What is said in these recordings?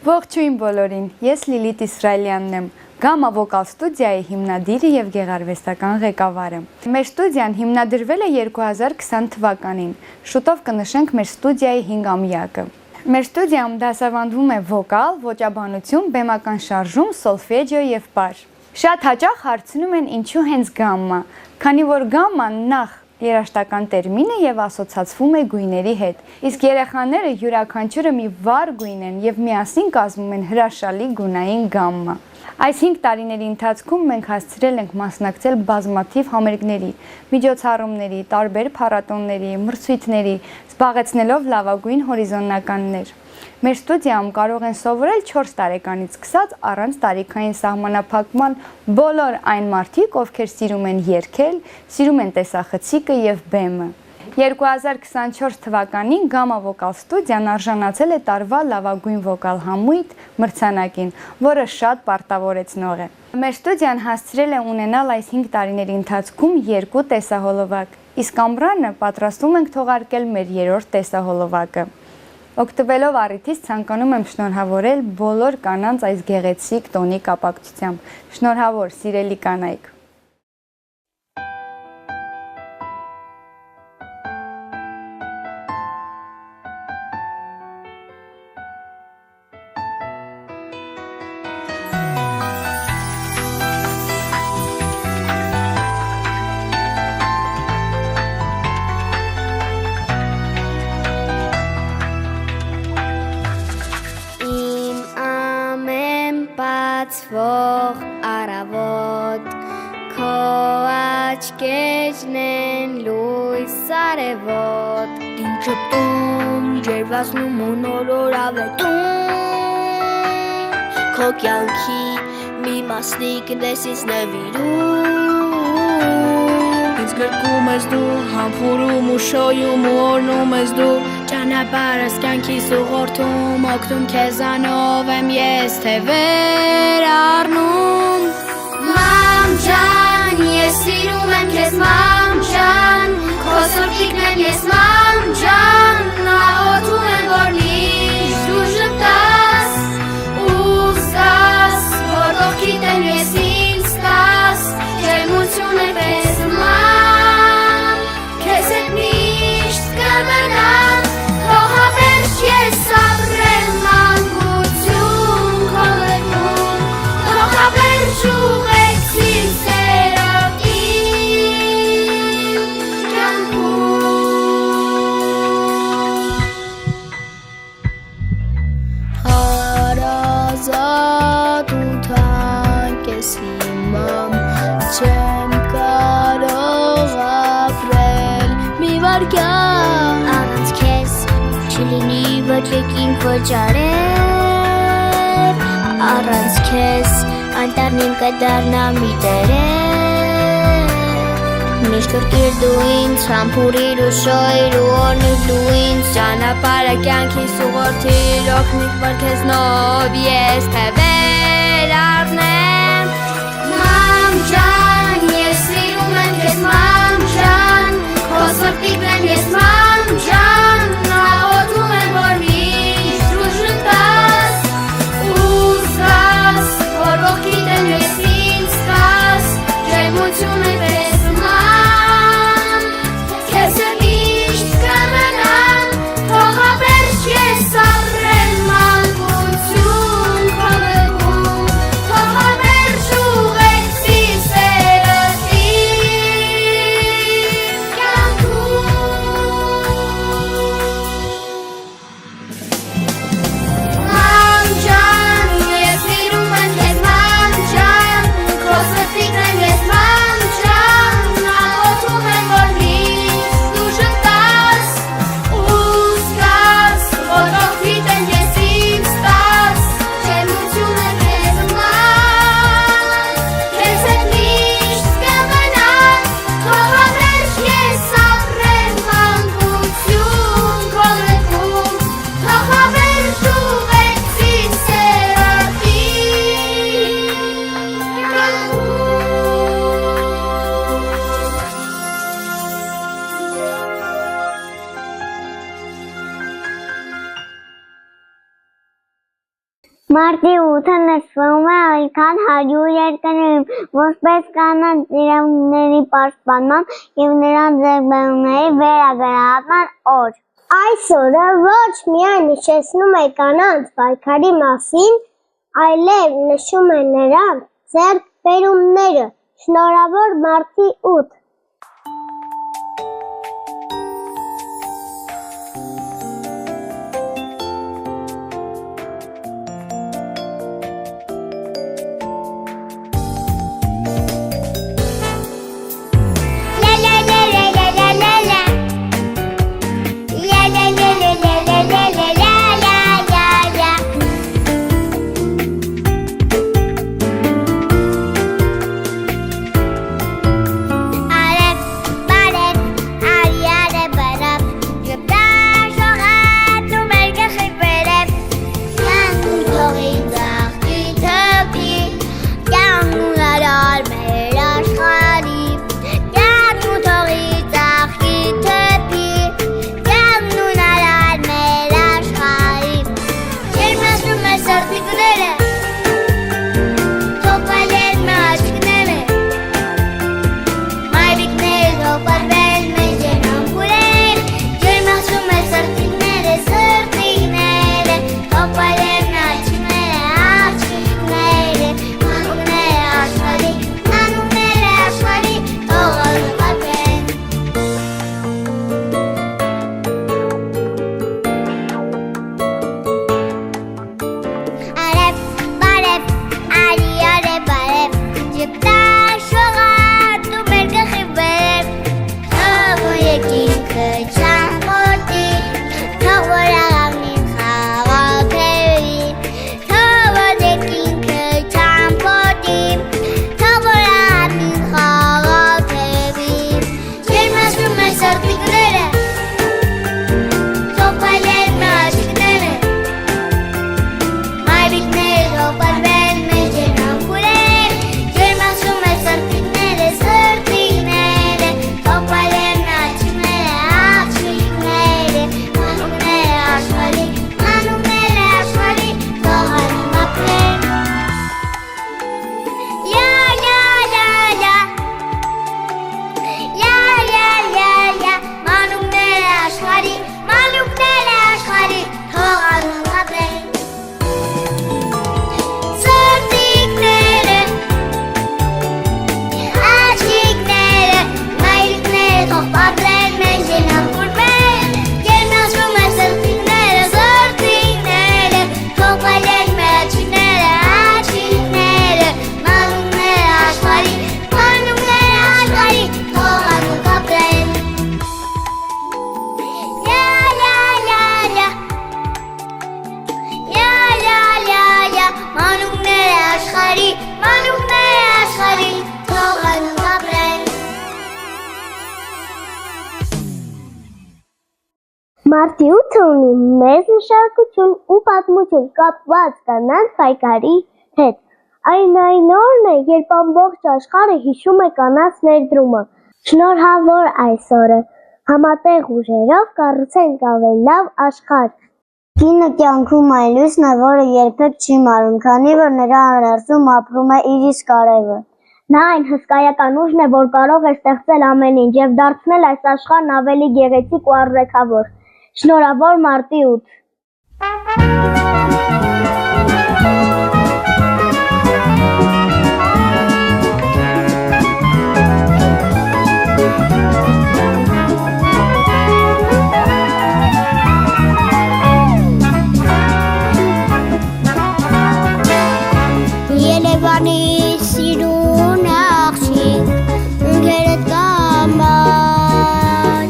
Ողջույն բոլորին, ես Լիլիթ Իսրայելյանն եմ, Gamma Vocal ստուդիայի հիմնադիրը եւ գեղարվեստական ղեկավարը։ Մեր ստուդիան հիմնադրվել է 2020 թվականին։ Շուտով կնշենք մեր ստուդիայի 5-ամյակը։ Մեր ստուդիայում դասավանդվում է վոկալ, ոճաբանություն, բեմական շարժում, սոլֆեջիո եւ պար։ Շատ հաճախ հարցնում են ինչու հենց գամմա, քանի որ գամման նախ երաժշտական տերմին է եւ ասոցացվում է գույների հետ։ Իսկ երեխաները յուրաքանչյուրը մի վառ գույն են եւ միասին կազմում են հրաշալի գունային գամմա։ Այս 5 տարիների ընթացքում մենք հասցրել ենք մասնակցել բազմաթիվ համերգների, միջոցառումների, տարբեր փառատոների, մրցույթների, զբաղեցնելով լավագույն հորիզոնականներ։ Մեր ստուդիայում կարող են սովորել 4 տարեկանից սկսած առանց տարիքային սահմանափակման բոլոր այն մարդիկ, ովքեր սիրում են երգել, սիրում են տեսախցիկը եւ բեմը։ 2024 թվականին Gamma Vocal ստուդիան արժանացել է տարվա լավագույն վոկալ համույթ մրցանակին, որը շատ պարտավորեցնող է։ Մեր ստուդիան հասցրել է ունենալ այս 5 տարիների ընթացքում 2 տեսահոլովակ, իսկ ամռանը պատրաստվում ենք թողարկել մեր 3-րդ տեսահոլովակը։ Օգտվելով առիթից ցանկանում եմ շնորհավորել բոլոր կանանց այս գեղեցիկ տոնի կապակցությամբ։ Շնորհավոր, սիրելի կանայք։ Ող առավոտ քո աչքերն են լույս արևոտ Դին շպտում ջերվացնում ու նոր ավետում Քո կյանքի մի մասնիկ նեսից նվիրում Ինձ գրկում ես դու, համբուրում ու շոյում ու օրնում ես դու Ճանապարհս կյանքիս ուղղորդում, օգնում քեզանով եմ ես թե վեր առնում Մամ ջան, ես սիրում եմ քեզ մամ ջան Քո սրտիկն եմ ես մամ ջան Աղոթում եմ որ միշտ դու ժպտաս ու զգաս Որ ողքիդ եմ ես ինձ տաս Ջերմություն է պես մամ Քեզ հետ միշտ կմնամ Ես ապրեմ մանկություն քո լեզուն Թողաբերջ ուղեկցիր սերով իմ կյանքում Հարազատ ու թանկ ես հիմամ Չեմ կարող ապրել մի վարկյան Առանց քեզ չլինի ոչեկին քոչարև Առանց քեզ անտառնին կդառնա մի տերև Միշտ կրկիր դու ինձ, համբուրիր ու շոյիր ու օրնիր դու ինձ Ճանապարհը կյանքիս ուղղորդիր, օգնիր որ քեզնով ես թե վեր առնեմ Մամ ջան, ես սիրում եմ քեզ մամ ջան Քո սրտիկն եմ ես մամ ջան Yes, I'm Մարտի 8-ը նշվում է այնքան 100 երկրներում, որպես կանանց իրավունքների պաշտպանման և նրանց ձեռքբերումների վերագրավման օր։ Այս օրը ոչ միայն հիշեցնում է կանանց պայքարի մասին, այլև նշում է նրանց ձեռքբերումները։ Շնորհավոր մարտի 8։ Մարտի 8-ը ունի մեծ նշանակություն ու պատմություն կապված կանանց պայքարի հետ։ Այն օրն է, երբ ամբողջ աշխարհը հիշում է կանանց ներդրումը։ Շնորհավոր այս օրը, համատեղ ուժերով կառուցենք ավելի լավ աշխարհ։ Կինը կյանքում այն լույսն է, որը երբեք չի մարում, քանի որ նրա ներսում ապրում է իր իսկ արևը։ Նա այն հսկայական ուժն է, որ կարող է ստեղծել ամեն ինչ և դարձնել այս աշխարհն ավելի գեղեցիկ ու առօրեքավոր։ Շնորհավոր մարտի 8։ Երևանի սիրուն աղջիկ, ընկերդ կամար,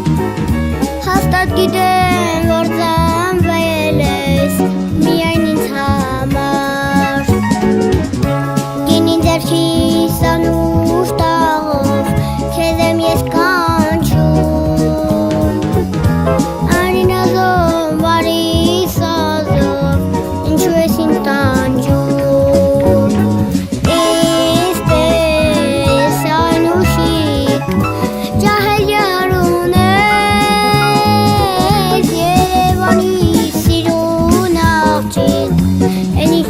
հաստատ գիտեմ, որ ծնվել ես միայն ինձ համար, գինին ձեռքիս անուշ տաղով, քեզ եմ ես կանչում, անինազով, վարիս ազով, ինչու ես ինձ տանջում։ Any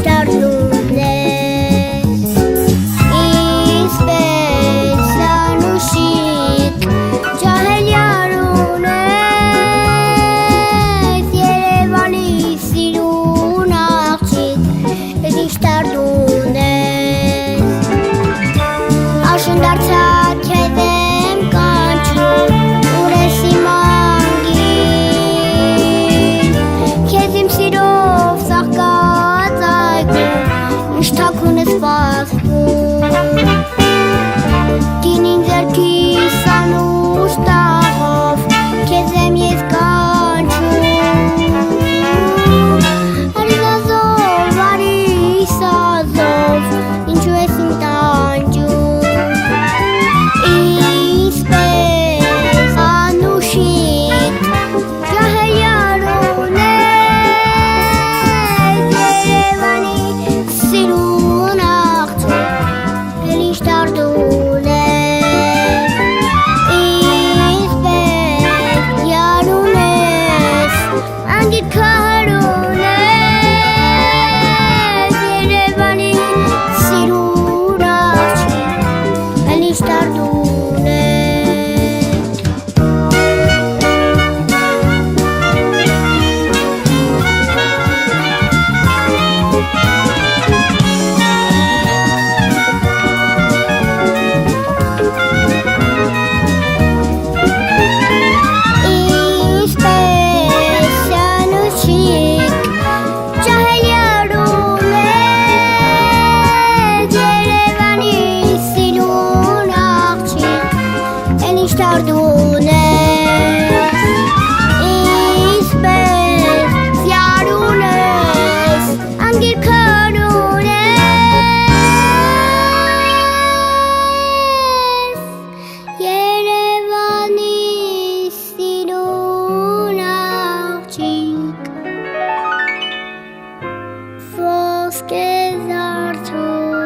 ոսկե զարթուն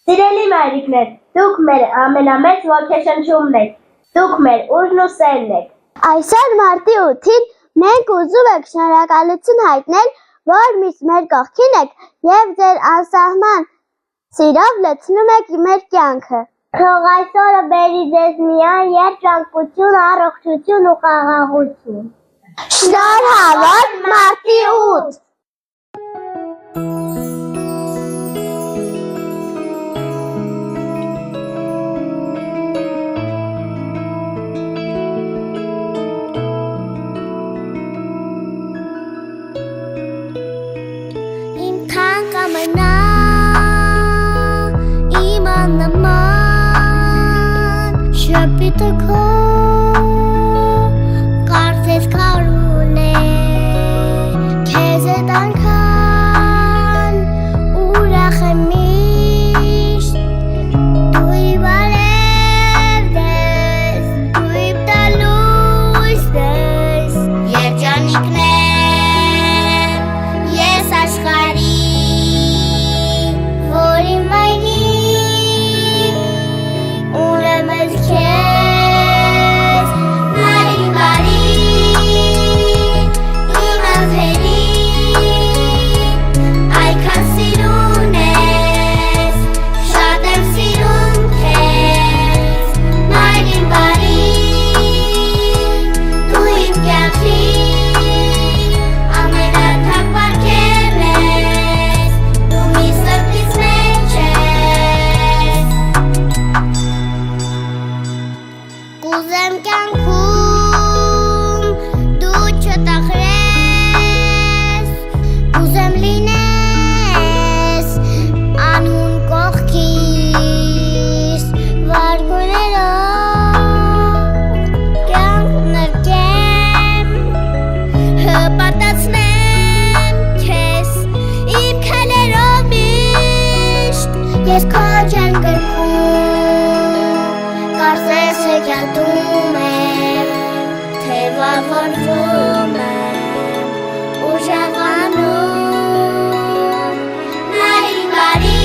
Սիրելի մայրիկներ, դուք մեր ամենամեծ ոգեշնչումն եք, դուք մեր ուժն ու սերն եք։ Այսօր մարտի 8-ին մենք ուզում ենք շնորհակալություն հայտնել, որ միշտ մեր կողքին եք եւ ձեր անսահման սիրով լցնում եք մեր կյանքը։ Թող այսօրը բերի ձեզ միայն երջանկություն, առողջություն ու խաղաղություն։ Շնորհավոր մարտի 8։ Շպիտը քո կարծես քարուն է քեզ հետ անգամ ուրախ է միշտ դու իմ արև ես դու իմ տալույս ես երջանիկներ ես աշխարհի որ իմ մայրիկ ունեմ ես քեզ Մարի բարի իմ անձերի այքան սիրուն ես շատ եմ սիրում քեզ Մարի բարի դու իմ կյանքի ամենաթակ պարգևն ես դու մի սրտից մեջ ես Կուզեմ կյանքում դու չտխրես Կուզեմ լինես անուն կողքիս Վարգուներով կյանք նրկեմ Հպատացնեմ քեզ իմ քայլերով միշտ Ես քո ջան գրքում Կարծես հեքիաթում եմ, թե վարվարվում եմ, ուժեղանում Մարի բարի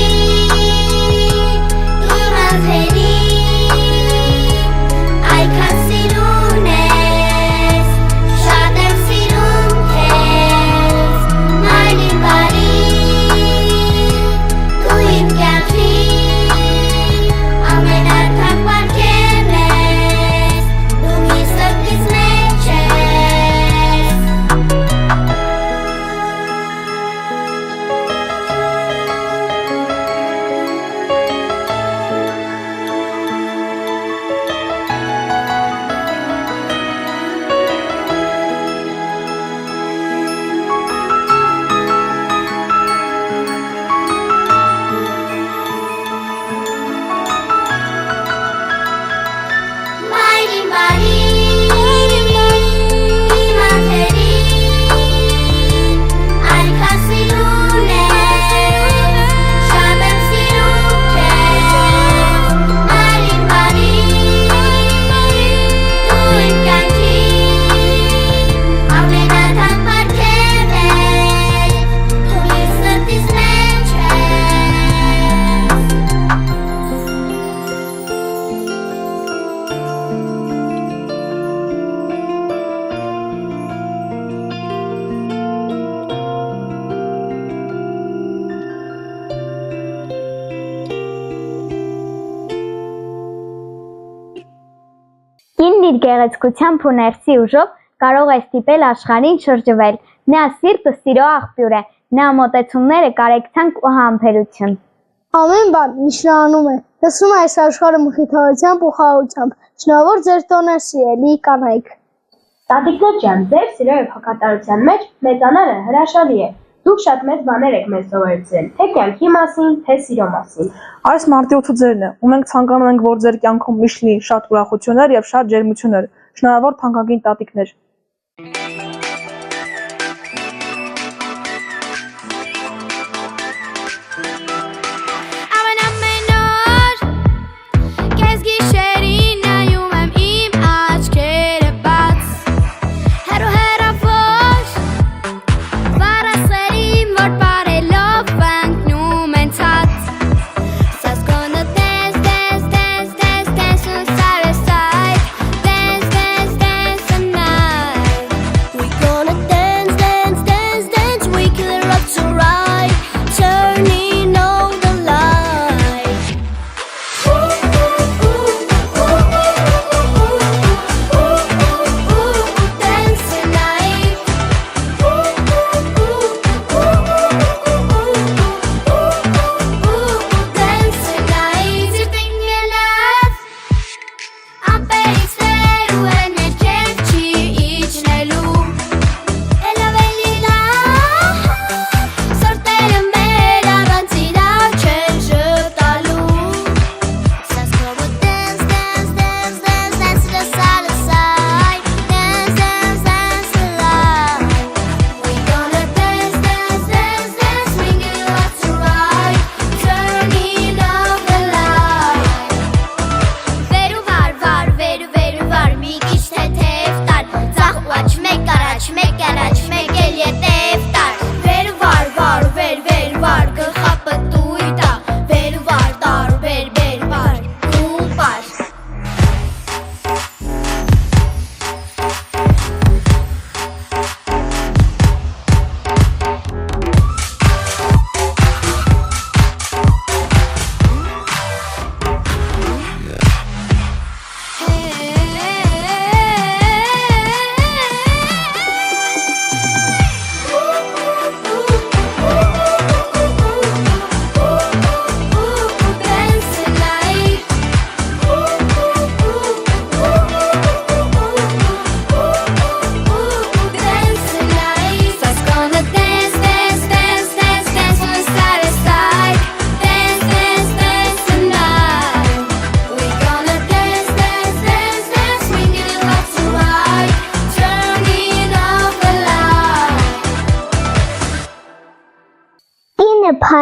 իմ անձերի այքան սիրուն ես շատ եմ սիրում քեզ Մարի բարի դու իմ կյանքի ամենաթակ պարգևն ես դու մի սրտից մեջ ես Մարի բարի իմ անձերի այքան սիրուն ես շատ եմ սիրում քեզ Մարի բարի դու իմ կյանքի ամենաթակ պարգևն ես դու մի սրտից մեջ ես Կինն իր գեղեցկությամբ ու ներսի ուժով կարող է ստիպել աշխարհին շրջվել։ Նա սիրտը սիրո աղբյուր է, նա մոտեցումները կարեկցանք ու համբերություն։ Ամեն բան նշանում է, լսում է այս աշխարհը մխիթարությամբ ու խաղաղությամբ։ Շնորհավոր ձեր տոնը սիրելի կանայք։ Տատիկներ ջան, ձեր սիրո եւ հոգատարության մեջ մեծանալը հրաշալի է։ Դուք շատ մեծ բաներ եք մեզ սովորեցրել, թե կյանքի մասին, թե սիրո մասին։ Այս մարտի 8-ը ձերն է, ու մենք ցանկանում ենք, որ ձեր կյանքում միշտ լինի շատ ուրախություններ եւ շատ ջերմություններ։ Շնորհավոր թանկագին տատիկներ։ Ամենամեծ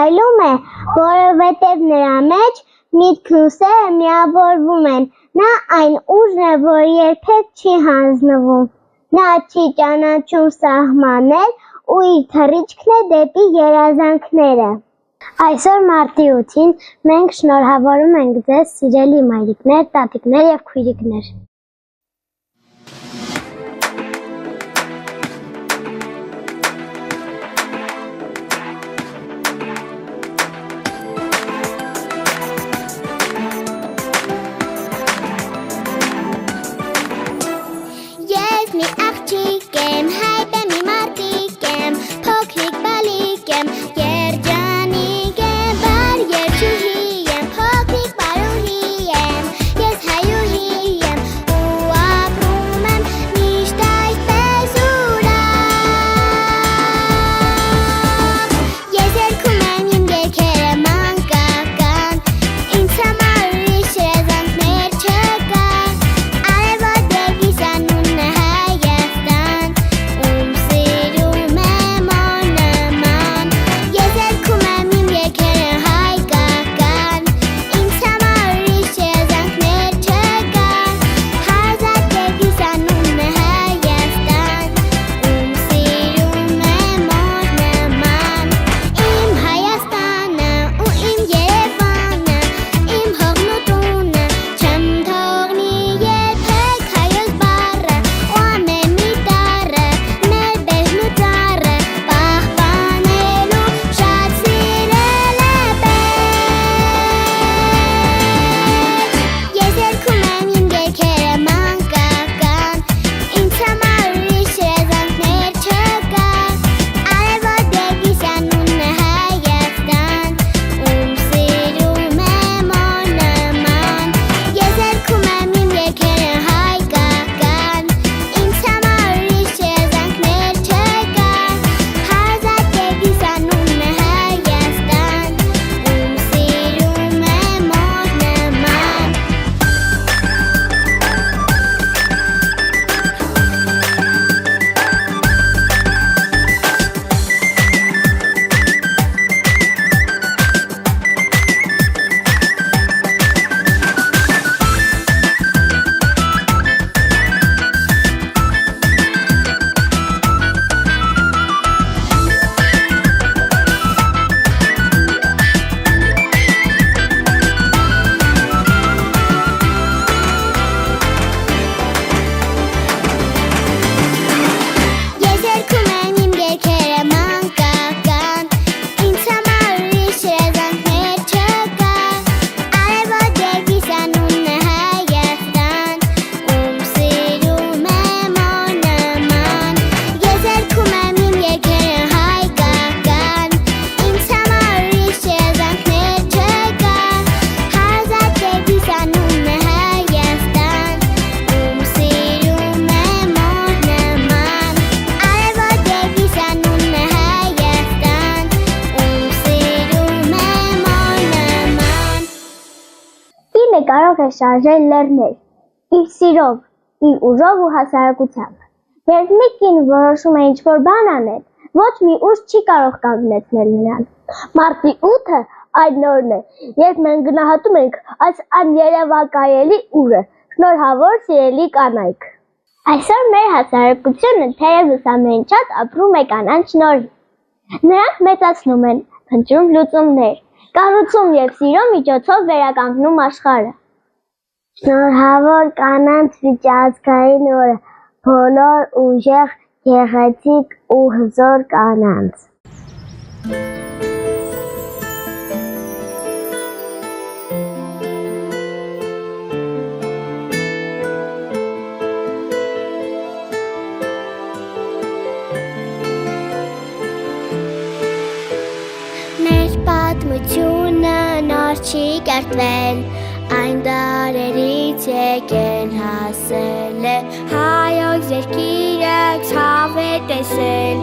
փայլում է, որովհետև նրա մեջ միտքն ու սերը միավորվում են։ Նա այն ուժն է, որ երբեք չի հանձնվում։ Նա չի ճանաչում սահմաններ ու իր թռիչքն է դեպի երազանքները։ Այսօր մարտի 8-ին մենք շնորհավորում ենք ձեզ, սիրելի մայրիկներ, տատիկներ և քույրիկներ։ Ես մի աղջիկ եմ, հայտ եմ, մի մարտիկ եմ, փոքրիկ բալիկ եմ, երջանիկ եմ, բար երջուհի եմ, փոքրիկ բարուհի եմ, ես հայուհի եմ, ու ապրում եմ միշտ այսպես ուրախ։ Ես երգում եմ իմ երգերը մանկական, ինձ համար ուրիշ երազանքներ չկա, արևոտ երկիս անունն է Հայաստան, ում սիրում եմ օրնման։ Ես երգում եմ իմ երգերը հայկական, ինձ համար ուրիշ երազանքներ չկա, հարազատ երկիս անունն է Հայաստան, ում սիրում եմ օրնման։ Իմ Հայաստանը ու իմ Երևանը, իմ հողն ու տունը, չեմ թողնի երբեք հայոց բառը, ու ամեն մի տառը, մեր բերն ու ծառը, պահպանելու շատ սիրել է պետք։ Ես երգում եմ իմ երգերը մանկական, ինձ համար ուրիշ երազանքներ չկա, արևոտ երկիս անունն է Հայաստան, ում սիրում եմ օրնման։ Ես երգում եմ իմ երգերը հայկական, ինձ համար ուրիշ երազանքներ չկա, հարազատ երկիս անունն է Հայաստան, ում սիրում եմ օրնման։ Ես երգում եմ իմ երգերը մանկական, ինձ համար ուրիշ երազանքներ չկա, արևոտ երկիս անունն է Հայաստան, ում սիրում եմ օրնման։ Ես երգում եմ իմ երգերը հայկական, ինձ համար ուրիշ երազանքներ չկա, հարազատ երկիս անունն է Հայաստան, ում սիրում եմ օրնման։ Արևոտ երկիս անունն է Հայաստան, ում սիրում եմ օրնման։ Կինը կարող է շարժել լեռներ իր սիրով, իր ուժով ու հասարակությամբ։ Երբ մի կին որոշում է ինչ-որ բան անել, ոչ մի ուժ չի կարող կանգնեցնել նրան։ Մարտի 8-ը այն օրն է, երբ մենք գնահատում ենք այս աներևակայելի ուժը։ Շնորհավոր սիրելի կանայք։ Այսօր մեր հասարակությունը թերևս ամեն շատ ապրում է կանանց շնորհիվ։ Նրանք մեծացնում են, փնտրում լուծումներ, կառուցում և սիրո միջոցով վերականգնում աշխարհը։ Շնորհավոր կանանց միջազգային օրը, բոլոր ուժեղ, գեղեցիկ ու հզոր կանանց։ Մեր պատմությունը նոր չի կերտվել, այն դարերից եկեն հասել է, հայոց երկիրը ցավ է տեսել,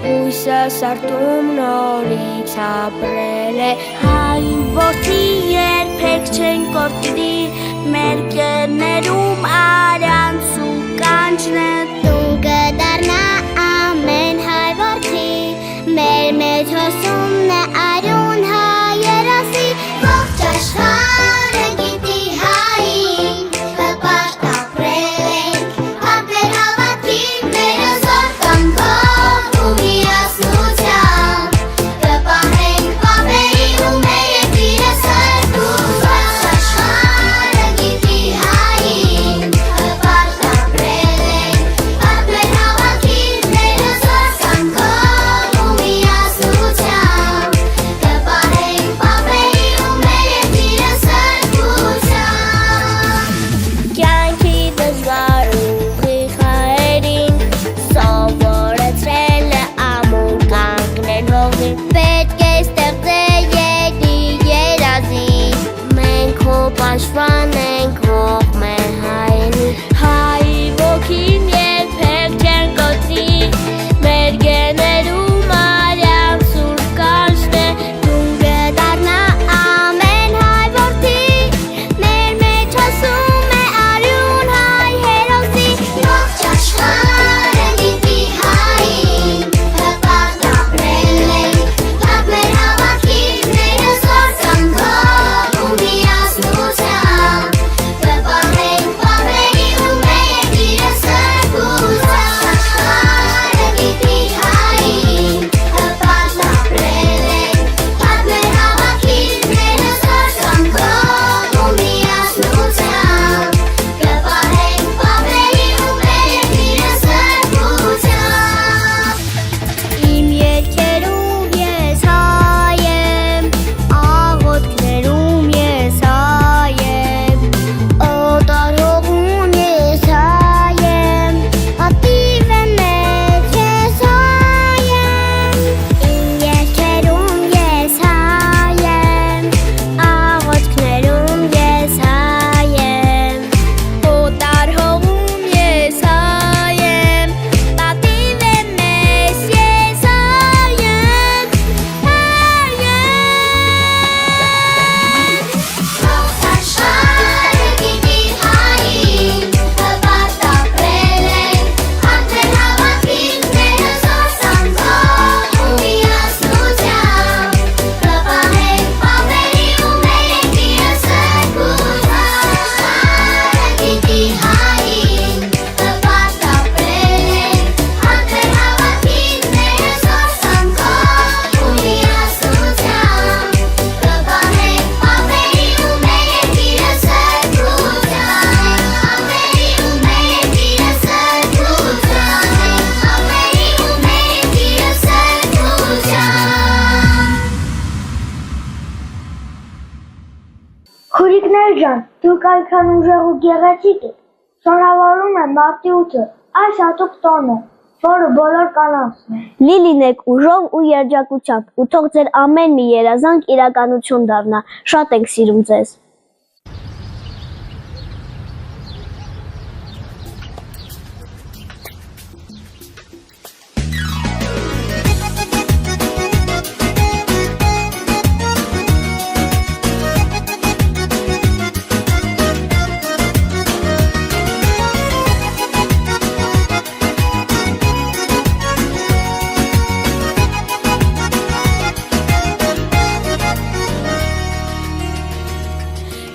հույսը սրտում նորից ապրել է, հային որդի երբեք չեն կորցնի, մեր կերներում արանց ու կանչն է, տուն կդառնա ամեն հայ որդի, մեր մեծ հոսումն է արյուն Խուրիկներ ջան, դուք այնքան ուժեղ ու գեղեցիկ եք։ Շնորհավորում եմ մարտի 8-ը, այս հատուկ տոնը, որը բոլոր կանանցն է։ Լի լինեք ուժով ու երջանկությամբ, ու թող ձեր ամեն մի երազանք իրականություն դառնա։ Շատ ենք սիրում ձեզ։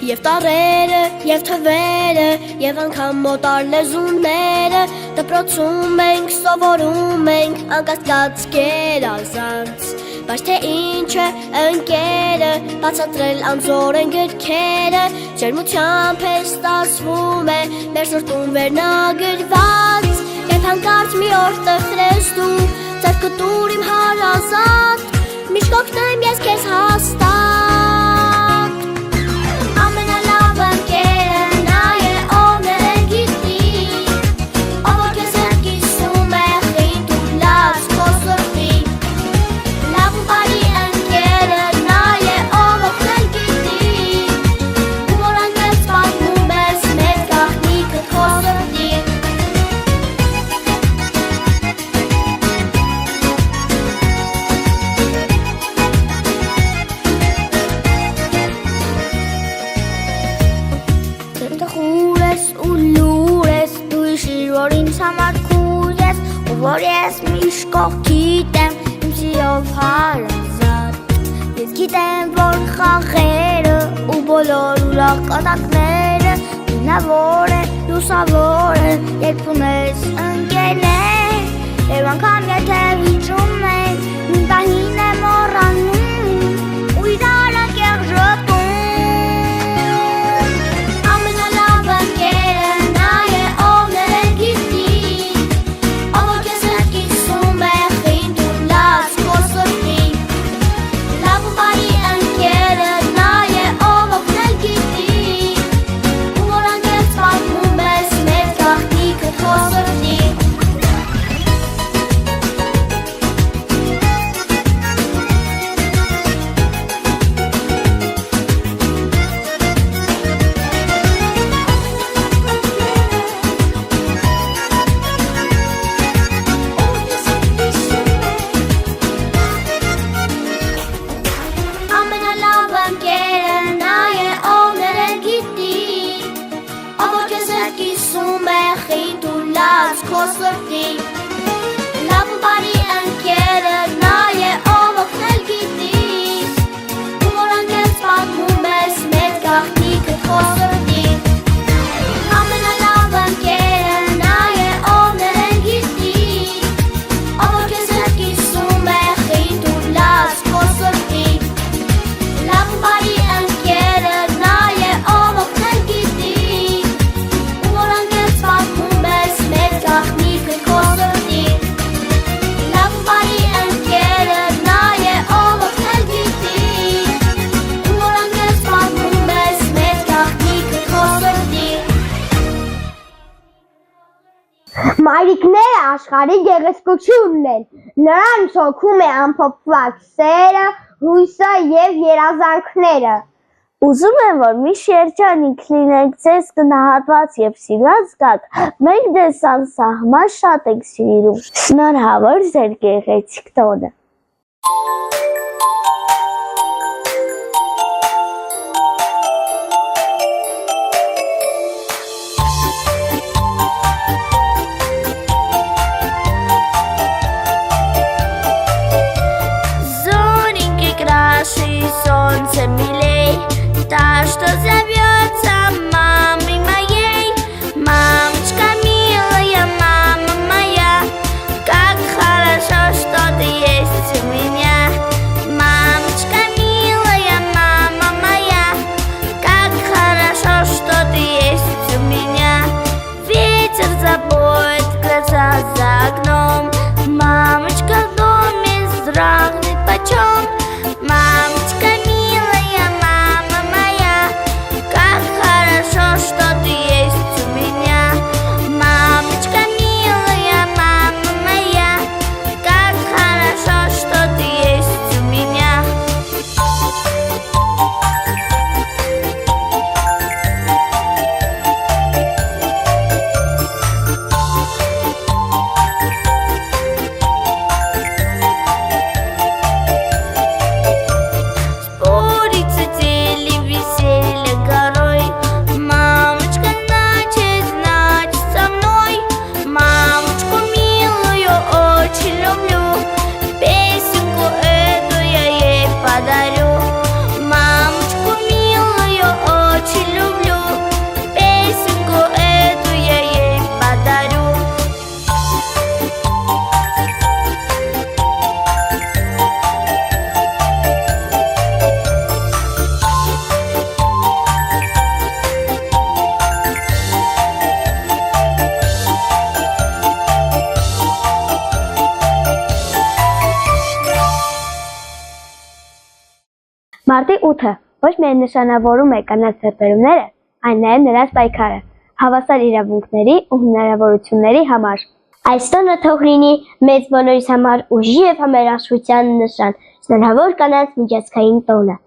Եվ տարերը, և թվերը, և անգամ մոտար լեզուները, դպրոցում ենք, սովորում ենք, անկասկած գերազանց, բայց թե ինչ է ընկերը, բացատրել անձոր են գրքերը, ջերմությամբ է ստացվում է, մեր սրտում վերնագրված, և հանկարծ մի օր տխրես դու, ձեր կտուր իմ հարազատ, միշտ կօգնեմ ես քեզ հաստատ։ Որ ես միշտ կողքիդ եմ իմ սիրով հարազատ, ես գիտեմ, որ խաղերը ու բոլոր ուրախ կատակները նավոր են, լուսավոր են, երբ ունես ընկերներ, և անգամ եթե վիճում են, մի պահին է մոռանում ու իրար անկեղ ժպտում։ Ամենալավ ընկերը նա է, ով ներել գիտի, Մայրիկները աշխարհի գեղեցկությունն են, նրանց հոգում է անփոփված սերը, հույսը և երազանքները։ Ուզում եմ, որ միշտ երջանիկ լինեք, ձեզ գնահատված և սիրված զգաք, մենք ձեզ անսահման շատ ենք սիրում, շնորհավոր ձեր գեղեցիկ տոնը։ Солнце милей, та, что зовется мамой моей. Мамочка милая, мама моя, как хорошо, что ты есть у меня. 8-ը ոչ միայն նշանավորում է կանանց ձեռքբերումները, այլ նաև նրանց պայքարը հավասար իրավունքների ու հնարավորությունների համար։ Այս տոնը թող լինի մեծ բոլորիս համար ուժի և համերաշխության նշան, շնորհավոր կանանց միջազգային տոնը։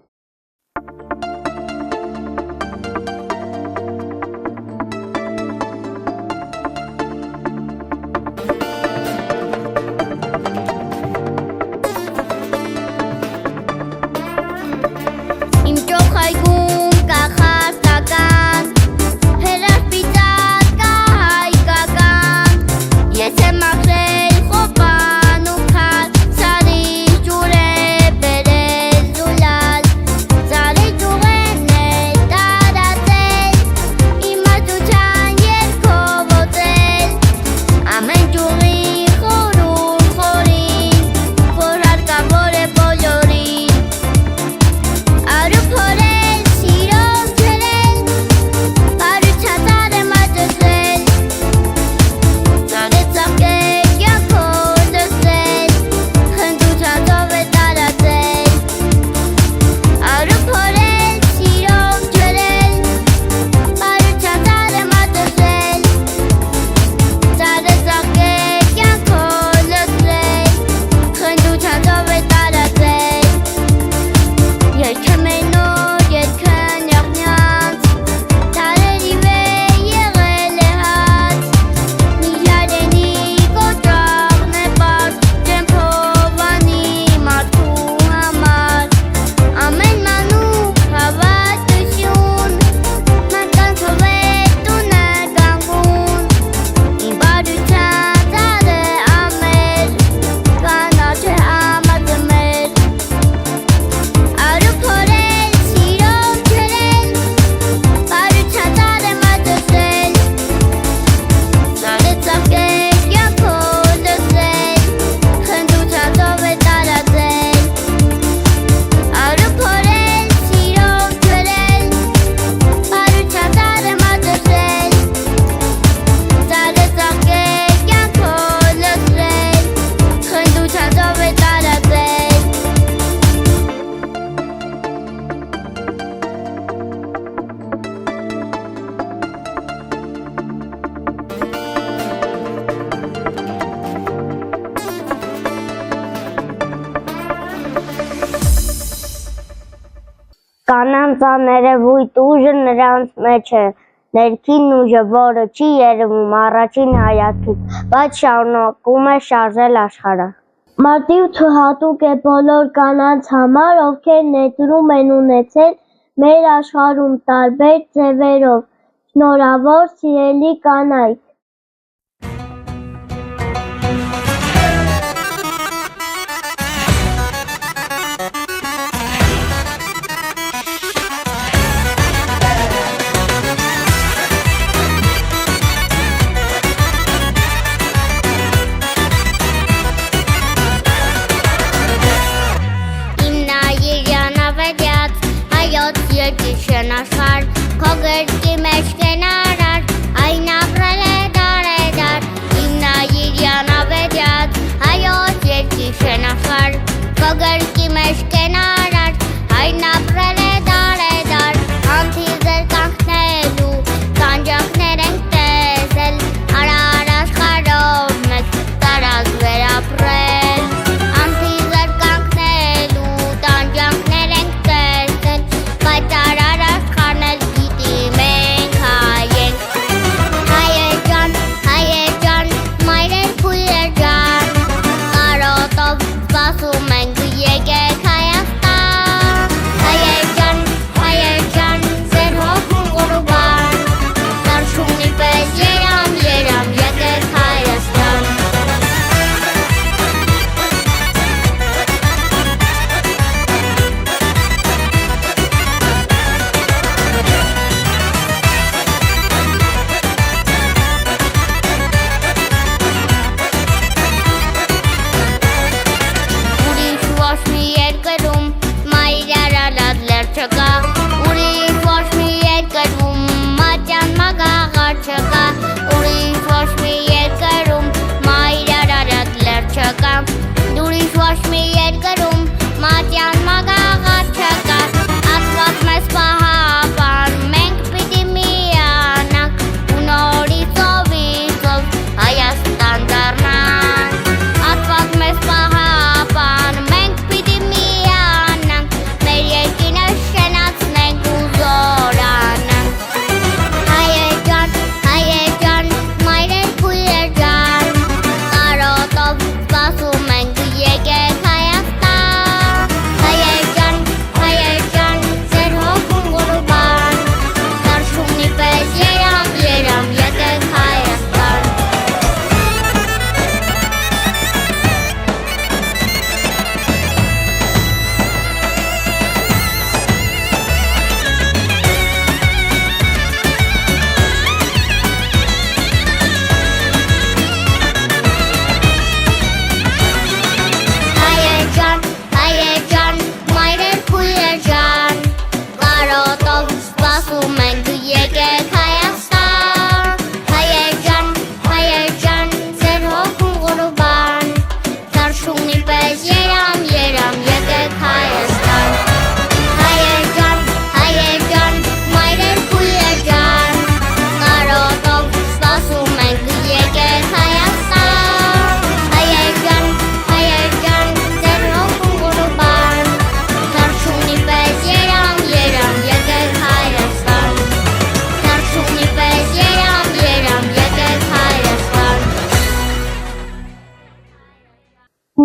Կանանց աներևույթ ուժը նրանց մեջ է, ներքին ուժը, որը չի երևում առաջին հայացքից, բայց շարունակում է շարժել աշխարհը։ Մարտի 8-ը հատուկ է բոլոր կանանց համար, ովքեր ներդրում են ունեցել մեր աշխարհում տարբեր ձևերով։ Շնորհավոր սիրելի կանայք։ Աշխարհ քո գրքի մեջ կենարար այն ապրել է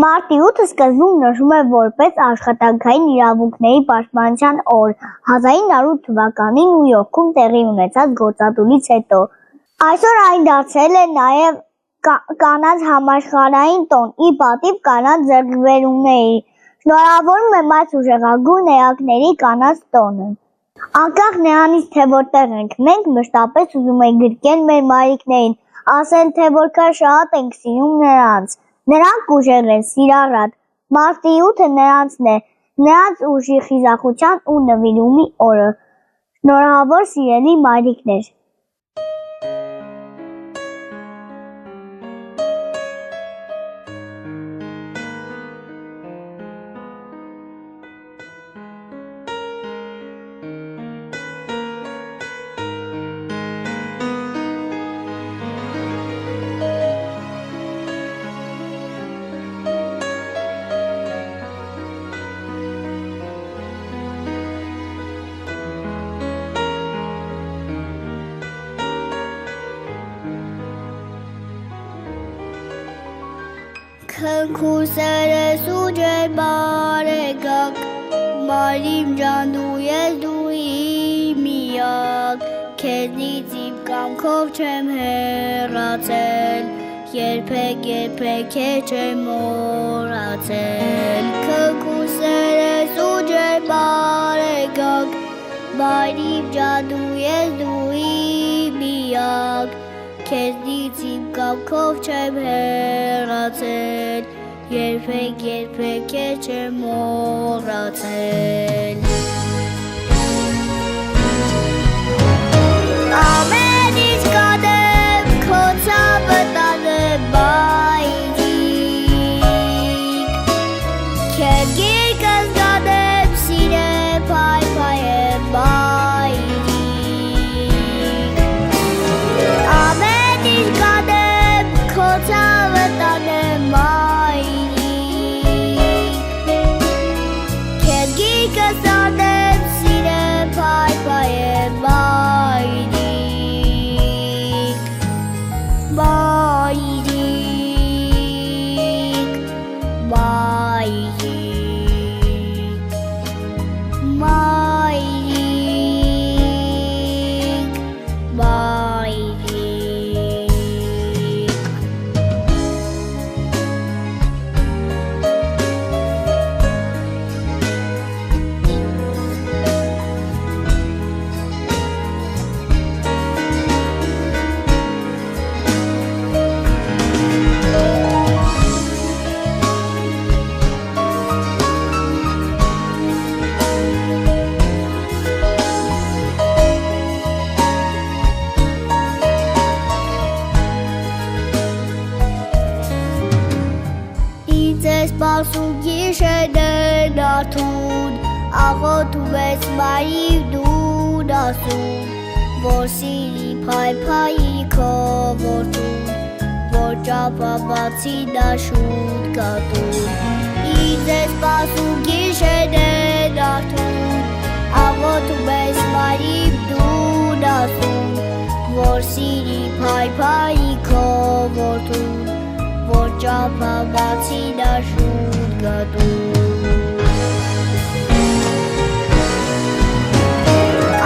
Մարտի 8-ը սկզբում նշվում է որպես աշխատանքային իրավունքների պաշտպանության օր 1908 թվականին Նյու Յորքում տեղի ունեցած գործադուլից հետո։ Այսօր այն դարձել է նաև կանանց համաշխարհային տոն ի պատիվ կանանց ձեռքբերումների։ Շնորհավորում եմ այս ուժեղագույն էակների կանանց տոնը։ Անկախ նրանից, թե որտեղ ենք, մենք մշտապես ուզում ենք գրկել մեր մայրիկներին, ասել, թե որքան շատ ենք սիրում նրանց։ Նրանք ուժեղ են, սիրառատ։ Մարտի 8-ը նրանցն է, նրանց ուժի, խիզախության ու նվիրումի օրը։ Շնորհավոր սիրելի մայրիկներ։ Քնքուսերս ու ջեր բարեկակ, մայրիմ ջան դու ես դու իմ միակ, քեզնից իմ կամքով չեմ հեռացել, երբեք քեզ չեմ մոռացել։ Քնքուսերս ու ջեր բարեկակ, մայրիմ ջան դու ես դու իմ միակ, քեզնից իմ կամքով չեմ հեռացել, երբեք քեզ չեմ մոռացել։ Ամեն ինչ կանեմ, քո ցավը տանեմ մայրիկ, քեզ գիրկս գանեմ, սիրեմ, փայփայեմ մայրիկ։ Քո ցավը տանեմ մայրիկ, քեզ գիրկս անեմ, սիրեմ, փայփայեմ մայրիկ, մայրիկ, մայրիկ, մայրիկ, մայրիկ։ Սպասում գիշերներն արթուն, աղոթում ես մայրիկ դու ասում, որ սիրի փայփայի քո որդուն, որ ճապաբացի նա շուտ կատուն։ Ինձ ես սպասում գիշերներն արթուն, աղոթում ես մայրիկ դու ասում, որ սիրի փայփայի քո որդուն, որ ճապաբացի նա շուտ կատուն։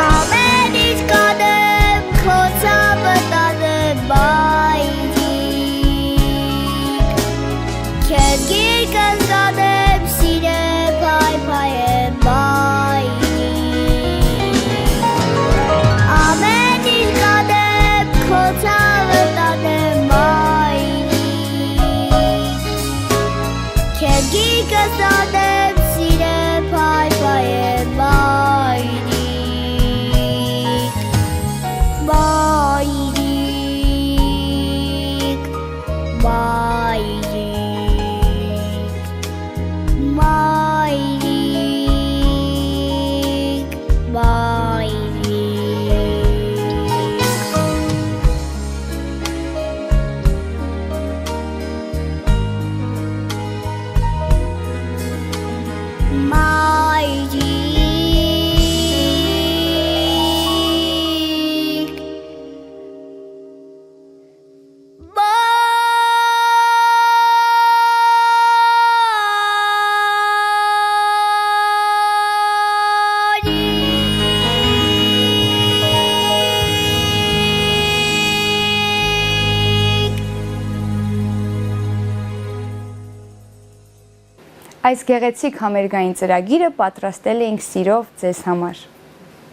Ամեն ինչ կանեմ, քո ցավը տանեմ մայրիկ, քեզ գիրկս գանեմ, սիրեմ, փայփայեմ մայրիկ։ Ամեն ինչ կանեմ, քո ցավը տանեմ մայրիկ, քեզ գիրկս Այս գեղեցիկ համերգային ծրագիրը պատրաստել էինք սիրով ձեզ համար։